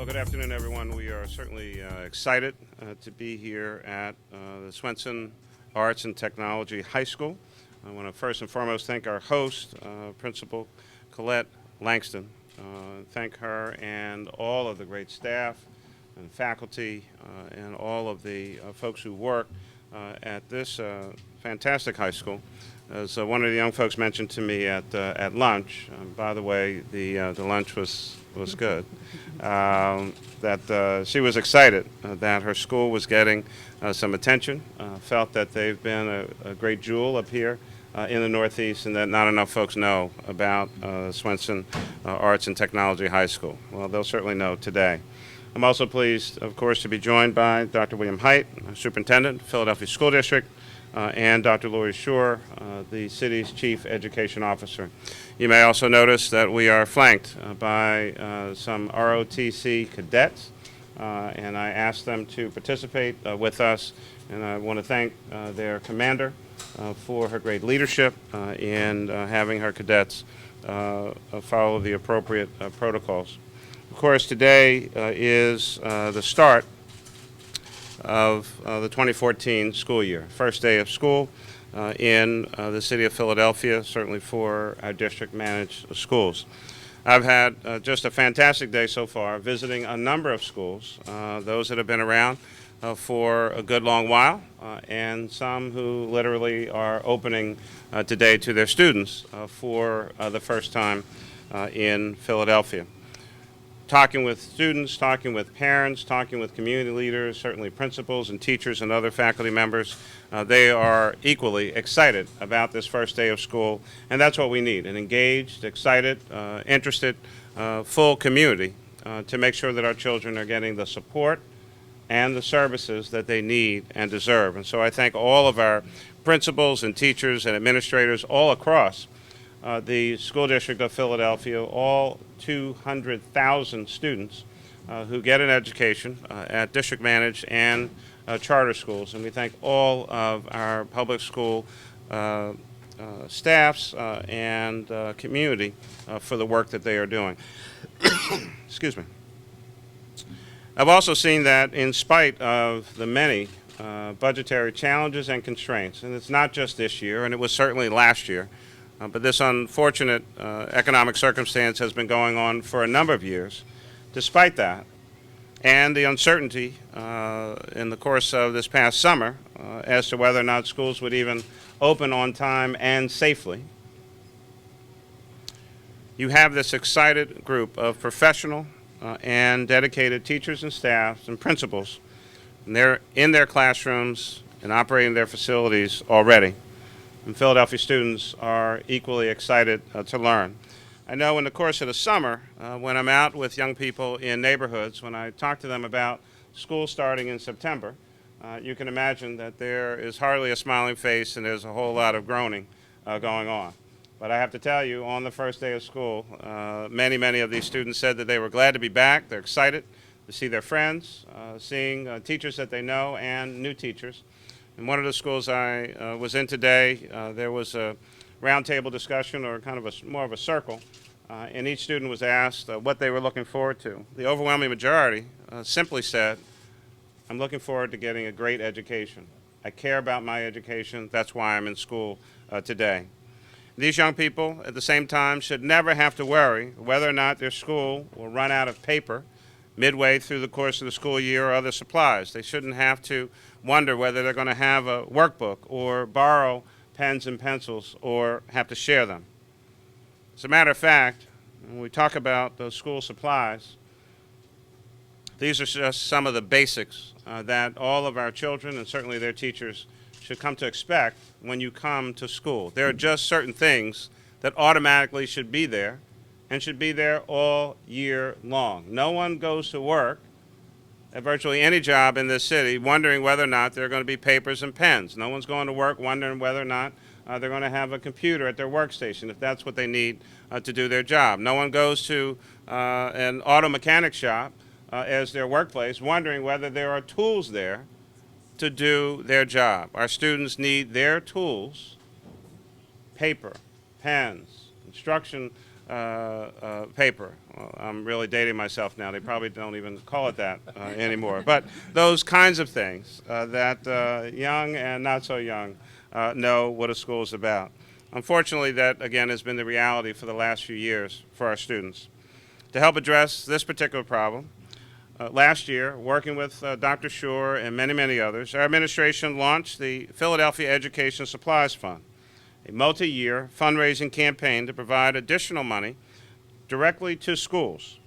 Well, good afternoon, everyone. We are certainly excited to be here at the Swenson Arts and Technology High School. I want to first and foremost thank our host, Principal Colette Langston. Thank her and all of the great staff and faculty and all of the folks who work at this fantastic high school. As one of the young folks mentioned to me at lunch, by the way, the lunch was good. That she was excited that her school was getting some attention. Felt that they've been a great jewel up here in the Northeast, and that not enough folks know about Swenson Arts and Technology High School. Well, they'll certainly know today. I'm also pleased, of course, to be joined by Dr. William Hite, Superintendent, Philadelphia School District, and Dr. Lori Shore, the city's Chief Education Officer. You may also notice that we are flanked by some ROTC cadets, and I asked them to participate with us, and I want to thank their commander for her great leadership in having her cadets follow the appropriate protocols. Of course, today is the start of the 2014 school year, first day of school in the city of Philadelphia, certainly for our district-managed schools. I've had just a fantastic day so far, visiting a number of schools, those that have been around for a good long while, and some who literally are opening today to their students for the first time in Philadelphia. Talking with students, talking with parents, talking with community leaders, certainly principals and teachers and other faculty members, they are equally excited about this first day of school, and that's what we need, an engaged, excited, interested, full community to make sure that our children are getting the support and the services that they need and deserve. And so I thank all of our principals and teachers and administrators all across the School District of Philadelphia, all 200,000 students who get an education at district-managed and charter schools. And we thank all of our public school staffs and community for the work that they are doing. Excuse me. I've also seen that in spite of the many budgetary challenges and constraints, and it's not just this year, and it was certainly last year, but this unfortunate economic circumstance has been going on for a number of years. Despite that, and the uncertainty in the course of this past summer as to whether or not schools would even open on time and safely, you have this excited group of professional and dedicated teachers and staffs and principals, and they're in their classrooms and operating their facilities already. And Philadelphia students are equally excited to learn. I know in the course of the summer, when I'm out with young people in neighborhoods, when I talk to them about school starting in September, you can imagine that there is hardly a smiling face and there's a whole lot of groaning going on. But I have to tell you, on the first day of school, many of these students said that they were glad to be back. They're excited to see their friends, seeing teachers that they know and new teachers. In one of the schools I was in today, there was a roundtable discussion, or kind of more of a circle, and each student was asked what they were looking forward to. The overwhelming majority simply said, "I'm looking forward to getting a great education. I care about my education. That's why I'm in school today." These young people, at the same time, should never have to worry whether or not their school will run out of paper midway through the course of the school year or other supplies. They shouldn't have to wonder whether they're going to have a workbook or borrow pens and pencils or have to share them. As a matter of fact, when we talk about those school supplies, these are just some of the basics that all of our children and certainly their teachers should come to expect when you come to school. There are just certain things that automatically should be there and should be there all year long. No one goes to work at virtually any job in this city wondering whether or not there are going to be papers and pens. No one's going to work wondering whether or not they're going to have a computer at their workstation if that's what they need to do their job. No one goes to an auto mechanic shop as their workplace wondering whether there are tools there to do their job. Our students need their tools, paper, pens, instruction paper. Well, I'm really dating myself now. They probably don't even call it that anymore. But those kinds of things that young and not so young know what a school is about. Unfortunately, that, again, has been the reality for the last few years for our students. To help address this particular problem, last year, working with Dr. Shore and many, many others, our administration launched the Philadelphia Education Supplies Fund, a multi-year fundraising campaign to provide additional money directly to schools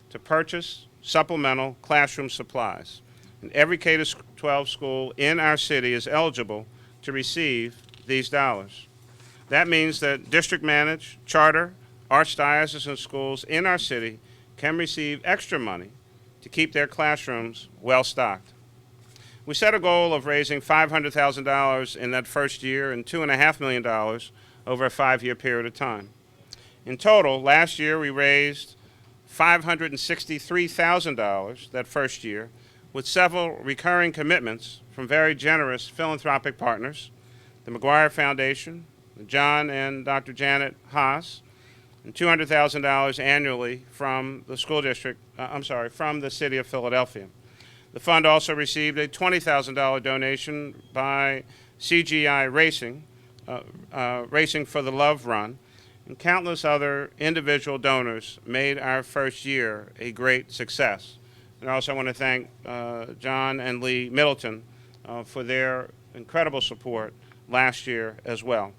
to purchase supplemental classroom supplies. And every K-12 school in our city is eligible to receive these dollars. That means that district-managed, charter, archdiocesan schools in our city can receive extra money to keep their classrooms well-stocked. We set a goal of raising $500,000 in that first year and $2.5 million over a 5-year period of time. In total, last year we raised $563,000 that first year, with several recurring commitments from very generous philanthropic partners, the McGuire Foundation, John and Dr. Janet Haas, and $200,000 annually from the school district, from the city of Philadelphia. The fund also received a $20,000 donation by CGI Racing, Racing for the Love Run, and countless other individual donors made our first year a great success. And I also want to thank John and Lee Middleton for their incredible support last year as well.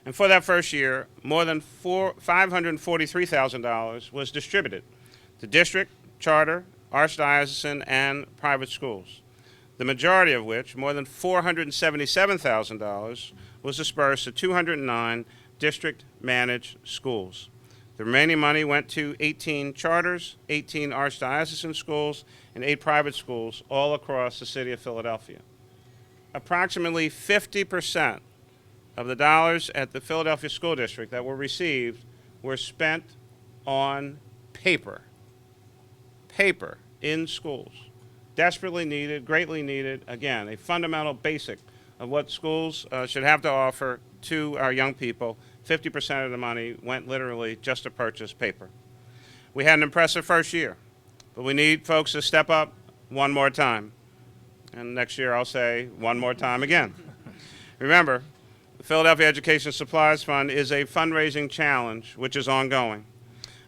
And for that first year, more than $543,000 was distributed to district, charter, archdiocesan, and private schools, the majority of which, more than $477,000, was dispersed to 209 district-managed schools. The remaining money went to 18 charters, 18 archdiocesan schools, and 8 private schools all across the city of Philadelphia. Approximately 50% of the dollars at the Philadelphia School District that were received were spent on paper. Paper in schools. Desperately needed, greatly needed, again, a fundamental basic of what schools should have to offer to our young people. 50% of the money went literally just to purchase paper. We had an impressive first year, but we need folks to step up one more time. And next year I'll say one more time again. Remember, the Philadelphia Education Supplies Fund is a fundraising challenge which is ongoing.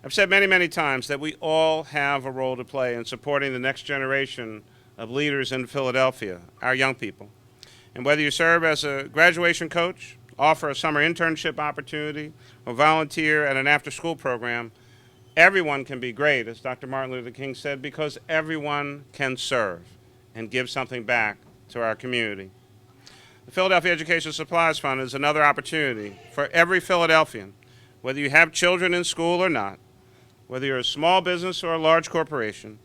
I've said many, many times that we all have a role to play in supporting the next generation of leaders in Philadelphia, our young people. And whether you serve as a graduation coach, offer a summer internship opportunity, or volunteer at an after-school program, everyone can be great, as Dr. Martin Luther King said, because everyone can serve and give something back to our community. The Philadelphia Education Supplies Fund is another opportunity for every Philadelphian, whether you have children in school or not, whether you're a small business or a large corporation,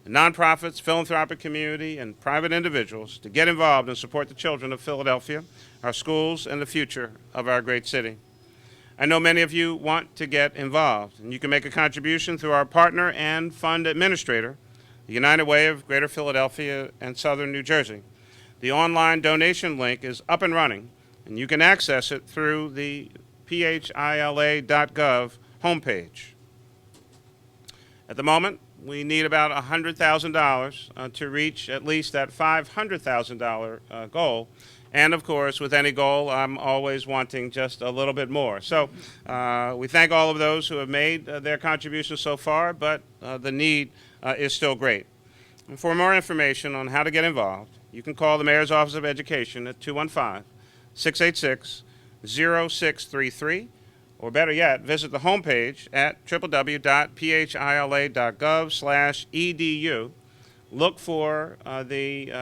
nonprofits, philanthropic community, and private individuals, to get involved and support the children of Philadelphia, our schools, and the future of our great city. I know many of you want to get involved, and you can make a contribution through our partner and fund administrator, the United Way of Greater Philadelphia and Southern New Jersey. The online donation link is up and running, and you can access it through the phila.gov homepage. At the moment, we need about $100,000 to reach at least that $500,000 goal. And of course, with any goal, I'm always wanting just a little bit more. So we thank all of those who have made their contributions so far, but the need is still great. And for more information on how to get involved, you can call the Mayor's Office of Education at 215-686-0633, or better yet, visit the homepage at www.phila.gov/edu. Look for the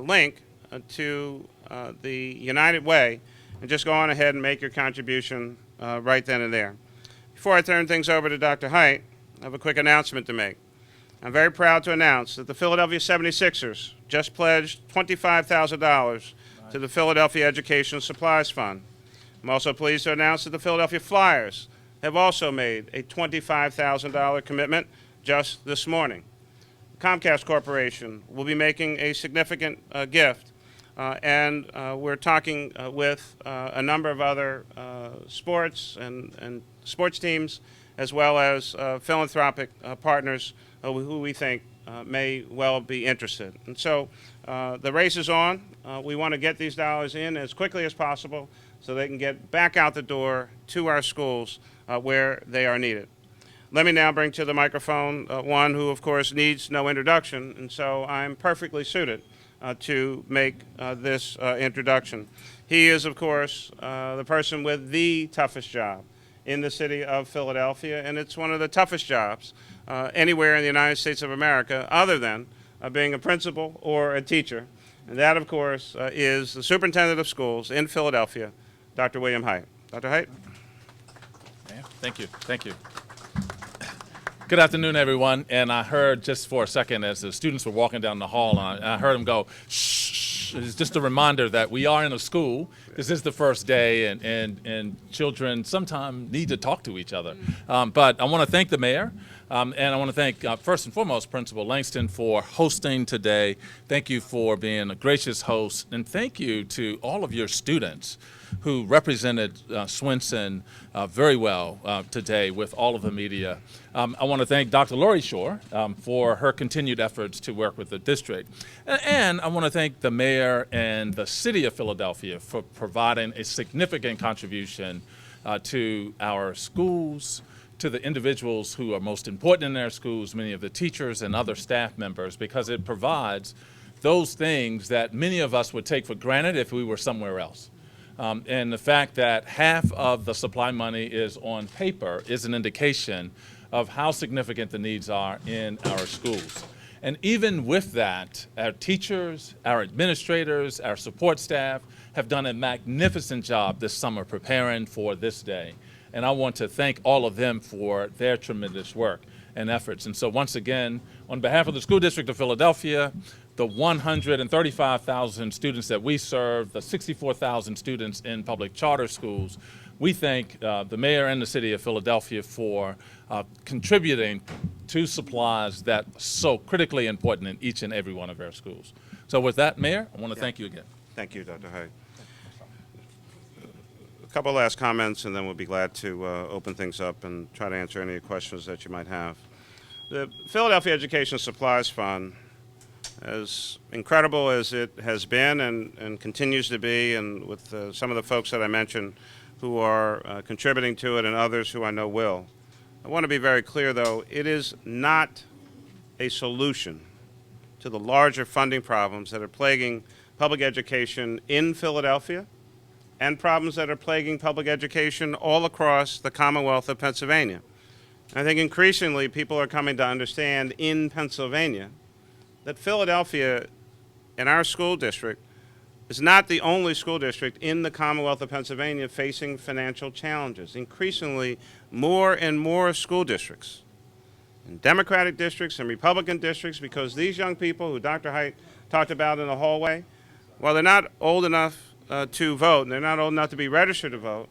link to the United Way, and just go on ahead and make your contribution right then and there. Before I turn things over to Dr. Hite, I have a quick announcement to make. I'm very proud to announce that the Philadelphia 76ers just pledged $25,000 to the Philadelphia Education Supplies Fund. I'm also pleased to announce that the Philadelphia Flyers have also made a $25,000 commitment just this morning. Comcast Corporation will be making a significant gift and we're talking with a number of other sports and sports teams, as well as philanthropic partners who we think may well be interested. And so the race is on. We want to get these dollars in as quickly as possible so they can get back out the door to our schools where they are needed. Let me now bring to the microphone one who, of course, needs no introduction, and so I'm perfectly suited to make this introduction. He is, of course, the person with the toughest job in the city of Philadelphia, and it's one of the toughest jobs anywhere in the United States of America other than being a principal or a teacher. And that, of course, is the superintendent of schools in Philadelphia, Dr. William Hite. Dr. Hite? Thank you. Thank you. Good afternoon, everyone. And I heard just for a second as the students were walking down the hall, and I heard them go, shh. It's just a reminder that we are in a school. This is the first day, and children sometimes need to talk to each other. But I want to thank the mayor, and I want to thank, first and foremost, Principal Langston for hosting today. Thank you for being a gracious host, and thank you to all of your students who represented Swenson very well today with all of the media. I want to thank Dr. Lori Shore for her continued efforts to work with the district. And I want to thank the mayor and the city of Philadelphia for providing a significant contribution to our schools, to the individuals who are most important in their schools, many of the teachers and other staff members, because it provides those things that many of us would take for granted if we were somewhere else. And the fact that half of the supply money is on paper is an indication of how significant the needs are in our schools. And even with that, our teachers, our administrators, our support staff have done a magnificent job this summer preparing for this day. And I want to thank all of them for their tremendous work and efforts. And so once again, on behalf of the School District of Philadelphia, the 135,000 students that we serve, the 64,000 students in public charter schools, we thank the mayor and the city of Philadelphia for contributing to supplies that are so critically important in each and every one of our schools. So with that, Mayor, I want to thank you again. Thank you, Dr. Hite. A couple of last comments, and then we'll be glad to open things up and try to answer any questions that you might have. The Philadelphia Education Supplies Fund, as incredible as it has been and continues to be, and with some of the folks that I mentioned who are contributing to it and others who I know will, I want to be very clear, though, it is not a solution to the larger funding problems that are plaguing public education in Philadelphia and problems that are plaguing public education all across the Commonwealth of Pennsylvania. And I think increasingly people are coming to understand in Pennsylvania that Philadelphia and our school district is not the only school district in the Commonwealth of Pennsylvania facing financial challenges. Increasingly, more and more school districts, and Democratic districts and Republican districts, because these young people who Dr. Hite talked about in the hallway, while they're not old enough to vote, and they're not old enough to be registered to vote,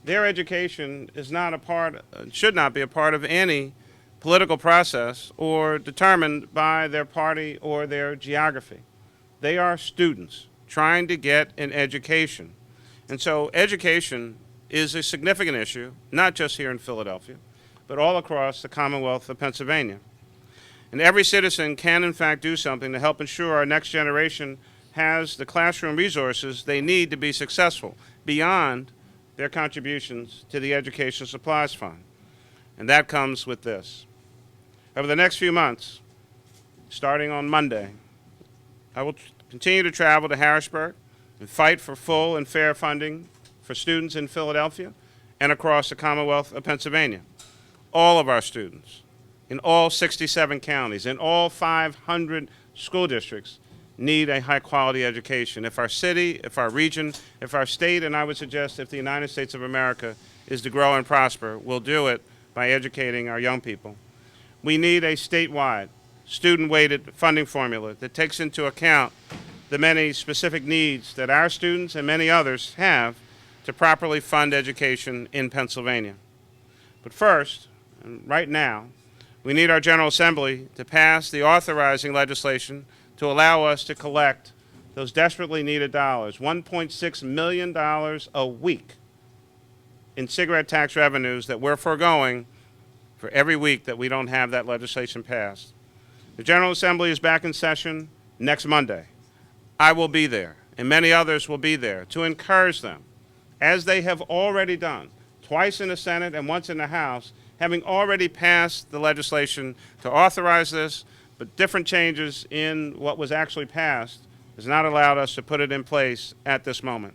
their education is not a part, should not be a part of any political process or determined by their party or their geography. They are students trying to get an education. And so education is a significant issue, not just here in Philadelphia, but all across the Commonwealth of Pennsylvania. And every citizen can, in fact, do something to help ensure our next generation has the classroom resources they need to be successful beyond their contributions to the Education Supplies Fund. And that comes with this. Over the next few months, starting on Monday, I will continue to travel to Harrisburg and fight for full and fair funding for students in Philadelphia and across the Commonwealth of Pennsylvania. All of our students in all 67 counties, in all 500 school districts, need a high-quality education. If our city, if our region, if our state, and I would suggest if the United States of America is to grow and prosper, we'll do it by educating our young people. We need a statewide, student-weighted funding formula that takes into account the many specific needs that our students and many others have to properly fund education in Pennsylvania. But first, and right now, we need our General Assembly to pass the authorizing legislation to allow us to collect those desperately needed dollars, $1.6 million a week in cigarette tax revenues that we're foregoing for every week that we don't have that legislation passed. The General Assembly is back in session next Monday. I will be there, and many others will be there to encourage them, as they have already done, twice in the Senate and once in the House, having already passed the legislation to authorize this, but different changes in what was actually passed has not allowed us to put it in place at this moment.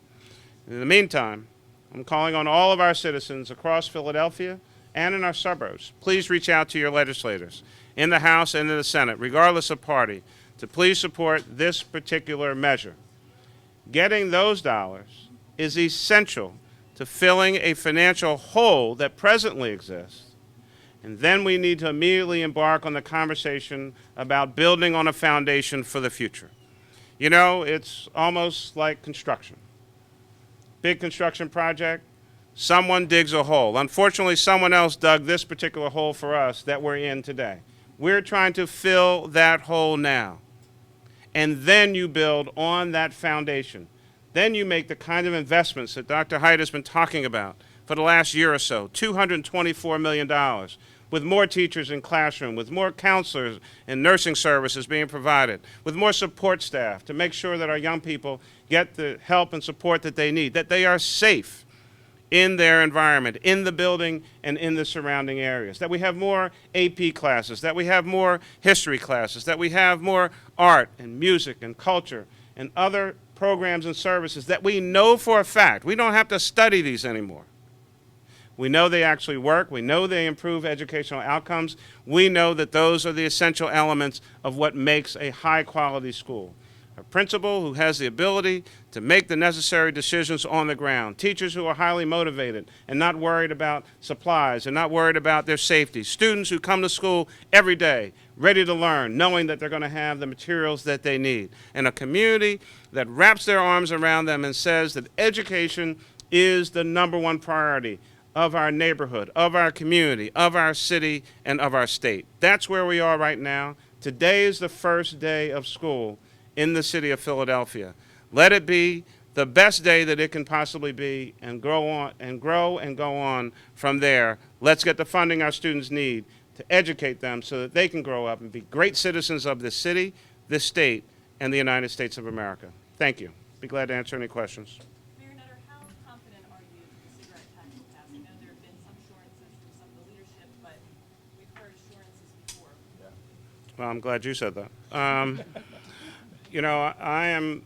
In the meantime, I'm calling on all of our citizens across Philadelphia and in our suburbs. Please reach out to your legislators in the House and in the Senate, regardless of party, to please support this particular measure. Getting those dollars is essential to filling a financial hole that presently exists. And then we need to immediately embark on the conversation about building on a foundation for the future. You know, it's almost like construction. Big construction project, someone digs a hole. Unfortunately, someone else dug this particular hole for us that we're in today. We're trying to fill that hole now. And then you build on that foundation. Then you make the kind of investments that Dr. Hite has been talking about for the last year or so, $224 million, with more teachers in classroom, with more counselors and nursing services being provided, with more support staff to make sure that our young people get the help and support that they need, that they are safe in their environment, in the building and in the surrounding areas, that we have more AP classes, that we have more history classes, that we have more art and music and culture and other programs and services that we know for a fact. We don't have to study these anymore. We know they actually work. We know they improve educational outcomes. We know that those are the essential elements of what makes a high-quality school. A principal who has the ability to make the necessary decisions on the ground. Teachers who are highly motivated and not worried about supplies and not worried about their safety. Students who come to school every day ready to learn, knowing that they're going to have the materials that they need. And a community that wraps their arms around them and says that education is the #1 priority of our neighborhood, of our community, of our city, and of our state. That's where we are right now. Today is the first day of school in the city of Philadelphia. Let it be the best day that it can possibly be and grow and go on from there. Let's get the funding our students need to educate them so that they can grow up and be great citizens of this city, this state, and the United States of America. Thank you. Be glad to answer any questions. Mayor Nutter, how confident are you that the cigarette tax will pass? I know there have been some assurances from some of the leadership, but we've heard assurances before. Well, I'm glad you said that. You know, I am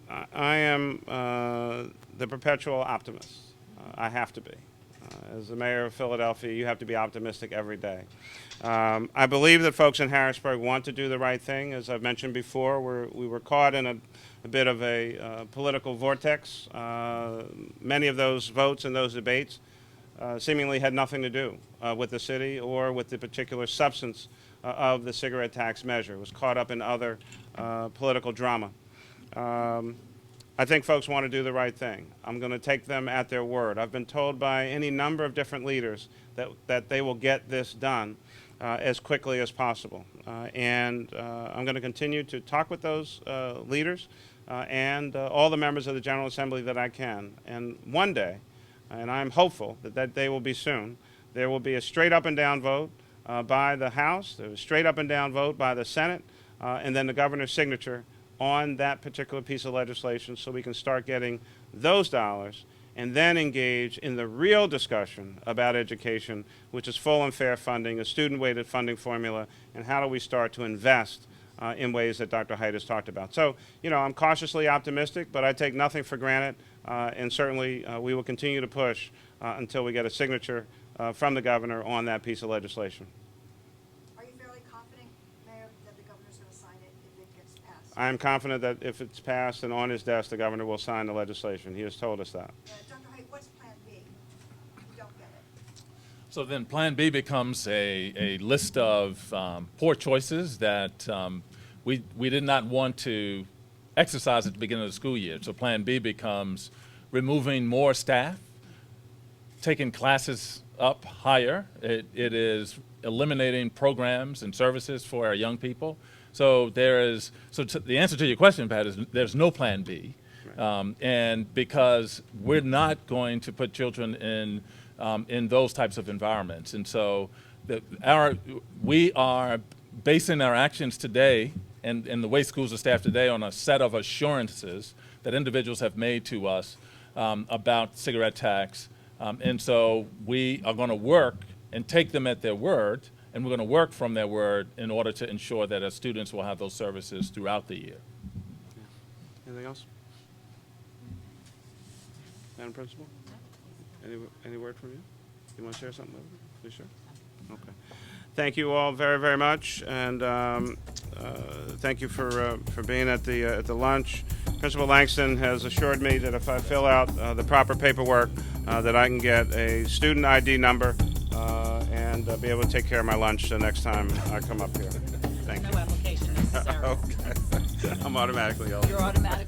the perpetual optimist. I have to be. As the mayor of Philadelphia, you have to be optimistic every day. I believe that folks in Harrisburg want to do the right thing. As I've mentioned before, we were caught in a bit of a political vortex. Many of those votes and those debates seemingly had nothing to do with the city or with the particular substance of the cigarette tax measure. It was caught up in other political drama. I think folks want to do the right thing. I'm going to take them at their word. I've been told by any number of different leaders that they will get this done as quickly as possible. And I'm going to continue to talk with those leaders and all the members of the General Assembly that I can. And one day, and I'm hopeful that that day will be soon, there will be a straight up and down vote by the House, a straight up and down vote by the Senate, and then the governor's signature on that particular piece of legislation so we can start getting those dollars and then engage in the real discussion about education, which is full and fair funding, a student-weighted funding formula, and how do we start to invest in ways that Dr. Hite has talked about. So, you know, I'm cautiously optimistic, but I take nothing for granted, and certainly we will continue to push until we get a signature from the governor on that piece of legislation. Are you fairly confident, Mayor, that the governor's going to sign it if it gets passed? I am confident that if it's passed and on his desk, the governor will sign the legislation. He has told us that. Dr. Hite, what's Plan B if you don't get it? So then Plan B becomes a list of poor choices that we did not want to exercise at the beginning of the school year. So Plan B becomes removing more staff, taking classes up higher. It is eliminating programs and services for our young people. So the answer to your question, Pat, is there's no plan B. And because we're not going to put children in those types of environments. And so we are basing our actions today and the way schools are staffed today on a set of assurances that individuals have made to us about cigarette tax. And so we are going to work and take them at their word, and we're going to work from their word in order to ensure that our students will have those services throughout the year. Anything else? Madam Principal? Any word from you? You want to share something with us? You sure? Okay. Thank you all very, very much, and thank you for being at the lunch. Principal Langston has assured me that if I fill out the proper paperwork, that I can get a student ID number and be able to take care of my lunch the next time I come up here. Thank you. No application necessary. Okay. I'm automatically eligible. You're automatically